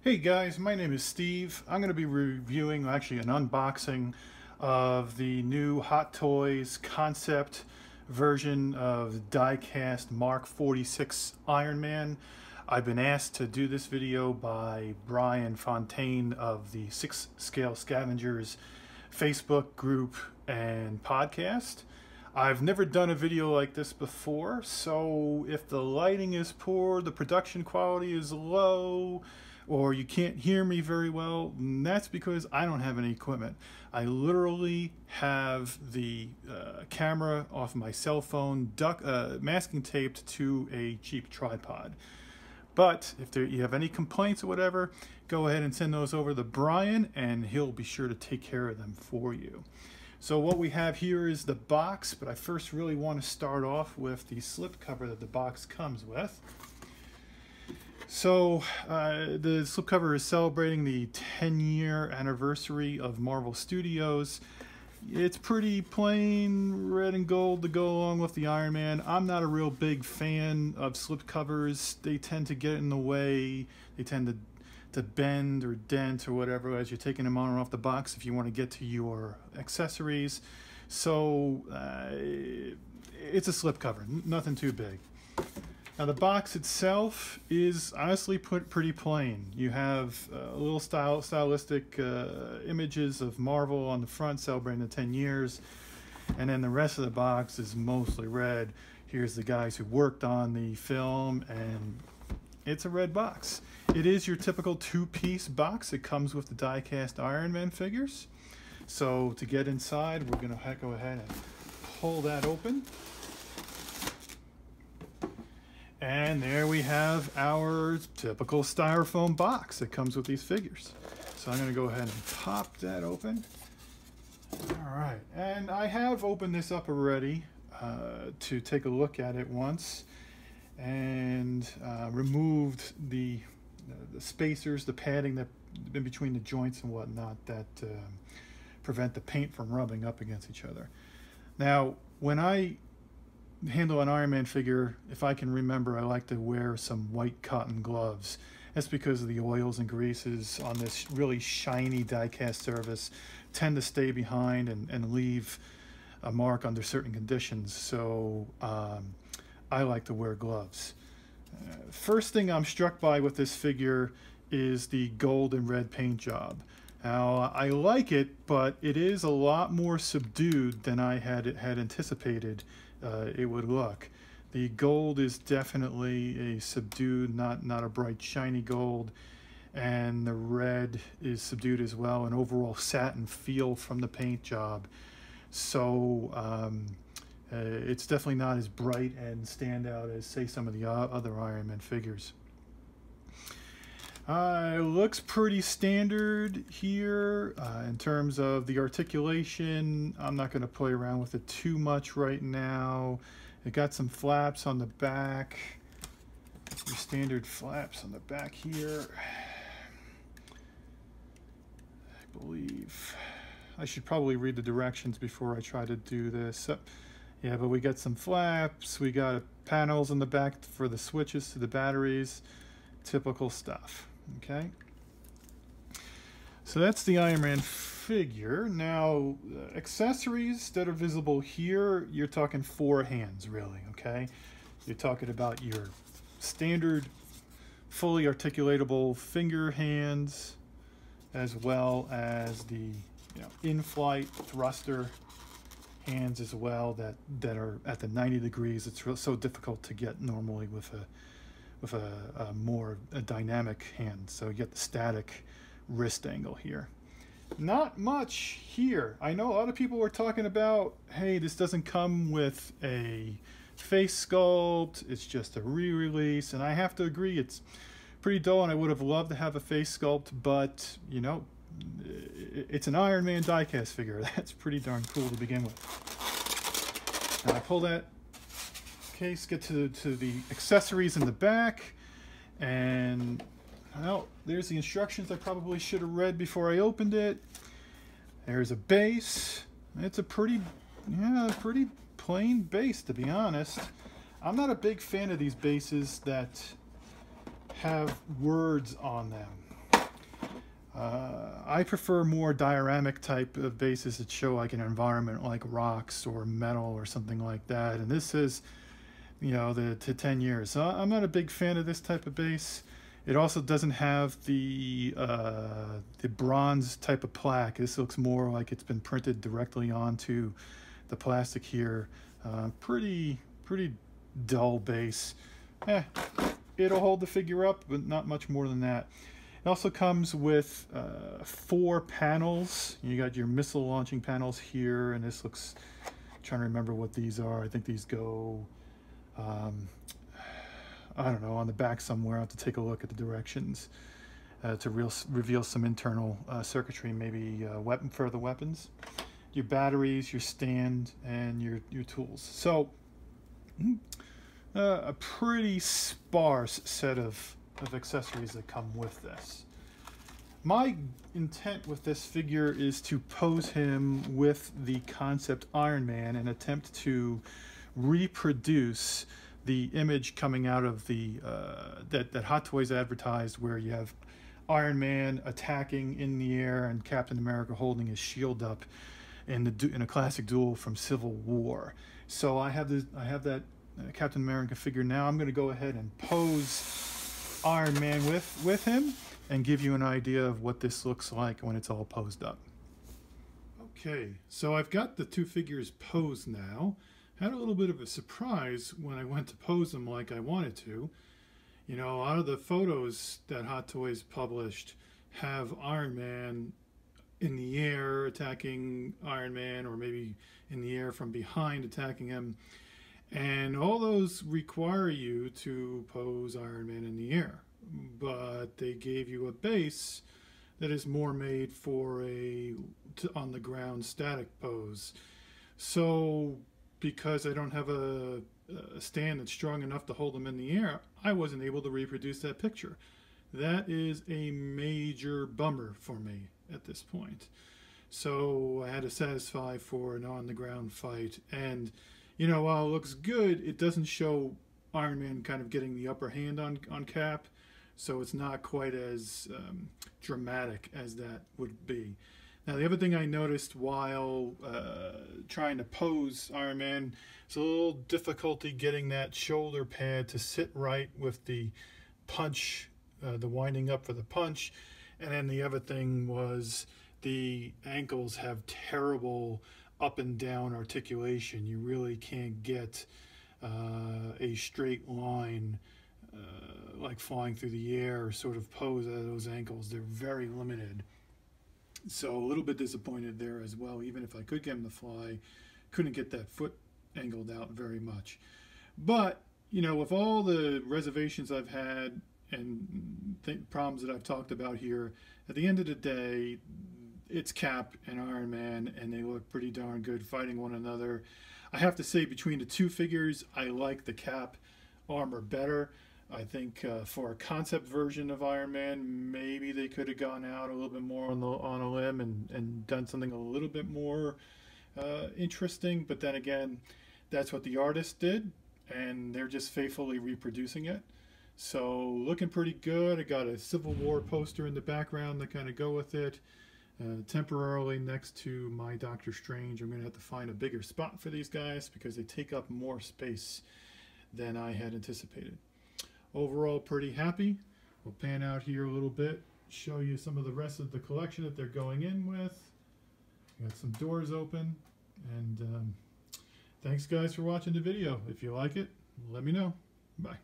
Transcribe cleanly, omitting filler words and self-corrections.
Hey guys, my name is Steve. I'm going to be reviewing, actually an unboxing of the new Hot Toys concept version of die-cast Mark 46 Iron Man. I've been asked to do this video by Brian Fontaine of the 6 Scale Scavengers Facebook group and podcast. I've never done a video like this before, so if the lighting is poor, the production quality is low, or you can't hear me very well, that's because I don't have any equipment. I literally have the camera off my cell phone masking taped to a cheap tripod. But if you have any complaints or whatever, go ahead and send those over to Brian and he'll be sure to take care of them for you. So what we have here is the box, but I first really want to start off with the slipcover that the box comes with. So the slipcover is celebrating the 10-year anniversary of Marvel Studios. It's pretty plain red and gold to go along with the Iron Man. I'm not a real big fan of slipcovers. They tend to get in the way. They tend to bend or dent or whatever as you're taking them on and off the box if you want to get to your accessories. So it's a slipcover, nothing too big. Now the box itself is honestly pretty plain. You have little stylistic images of Marvel on the front celebrating the 10 years, and then the rest of the box is mostly red. Here's the guys who worked on the film, and it's a red box. It is your typical two-piece box. It comes with the die-cast Iron Man figures. So to get inside, we're going to go ahead and pull that open. And there we have our typical styrofoam box that comes with these figures. So I'm going to go ahead and pop that open. All right, and I have opened this up already to take a look at it once, and removed the spacers, the padding that in between the joints and whatnot that prevent the paint from rubbing up against each other. Now, when I handle an Iron Man figure, if I can remember, I like to wear some white cotton gloves. That's because of the oils and greases on this really shiny die-cast surface tend to stay behind and leave a mark under certain conditions. So I like to wear gloves. First thing I'm struck by with this figure is the gold and red paint job. Now, I like it, but it is a lot more subdued than I had anticipated it would look. The gold is definitely a subdued, not a bright shiny gold, and the red is subdued as well, an overall satin feel from the paint job. So it's definitely not as bright and standout as, say, some of the other Iron Man figures. It looks pretty standard here in terms of the articulation. I'm not going to play around with it too much right now. It got some flaps on the back. Your standard flaps on the back here. I believe I should probably read the directions before I try to do this. Yeah, but we got some flaps. We got panels on the back for the switches to the batteries. Typical stuff. Okay, so that's the Iron Man figure. Now, accessories that are visible here, you're talking 4 hands, really, okay? You're talking about your standard, fully articulatable finger hands, as well as the in-flight thruster hands as well that are at the 90 degrees. It's so difficult to get normally with a more dynamic hand. So you get the static wrist angle here. Not much here. I know a lot of people were talking about, hey, this doesn't come with a face sculpt, it's just a re-release, and I have to agree, it's pretty dull, and I would have loved to have a face sculpt, but you know, it's an Iron Man die-cast figure. That's pretty darn cool to begin with. Now I pull that case, get to the accessories in the back, and well, there's the instructions I probably should have read before I opened it. There's a base. It's a pretty plain base, to be honest. I'm not a big fan of these bases that have words on them. I prefer more dioramic type of bases that show like an environment like rocks or metal or something like that. And this is, you know, to 10 years. So I'm not a big fan of this type of base. It also doesn't have the bronze type of plaque. This looks more like it's been printed directly onto the plastic here. Pretty dull base. It'll hold the figure up, but not much more than that. It also comes with 4 panels. You got your missile launching panels here, and this looks, I'm trying to remember what these are. I think these go, I don't know, on the back somewhere. I'll have to take a look at the directions to reveal some internal circuitry, maybe further weapons. Your batteries, your stand, and your tools. So, a pretty sparse set of accessories that come with this. My intent with this figure is to pose him with the concept Iron Man and attempt to reproduce the image coming out of the that Hot Toys advertised, where you have Iron Man attacking in the air and Captain America holding his shield up in a classic duel from Civil War. So I have that Captain America figure now. I'm going to go ahead and pose Iron Man with him and give you an idea of what this looks like when it's all posed up. Okay, so I've got the 2 figures posed now. Had a little bit of a surprise when I went to pose them like I wanted to. You know, out of the photos that Hot Toys published have Iron Man in the air attacking Iron Man, or maybe in the air from behind attacking him. And all those require you to pose Iron Man in the air, but they gave you a base that is more made for a on the ground static pose. So because I don't have a stand that's strong enough to hold them in the air, I wasn't able to reproduce that picture. That is a major bummer for me at this point. So I had to satisfy for an on the ground fight. And you know, while it looks good, it doesn't show Iron Man kind of getting the upper hand on Cap, so it's not quite as dramatic as that would be. Now, the other thing I noticed while trying to pose Iron Man, it's a little difficulty getting that shoulder pad to sit right with the punch, the winding up for the punch. And then the other thing was the ankles have terrible up and down articulation. You really can't get a straight line like flying through the air sort of pose out of those ankles. They're very limited. So a little bit disappointed there as well. Even if I could get him to fly, couldn't get that foot angled out very much. But, you know, with all the reservations I've had and problems that I've talked about here, at the end of the day, it's Cap and Iron Man, and they look pretty darn good fighting one another. I have to say, between the 2 figures, I like the Cap armor better. I think for a concept version of Iron Man, maybe they could have gone out a little bit more on a limb and done something a little bit more interesting. But then again, that's what the artist did, and they're just faithfully reproducing it. So looking pretty good. I got a Civil War poster in the background to kind of go with it. Temporarily next to my Doctor Strange. I'm going to have to find a bigger spot for these guys because they take up more space than I had anticipated. Overall, pretty happy. We'll pan out here a little bit, show you some of the rest of the collection that they're going in with. Got some doors open, and thanks guys for watching the video. If you like it, let me know. Bye.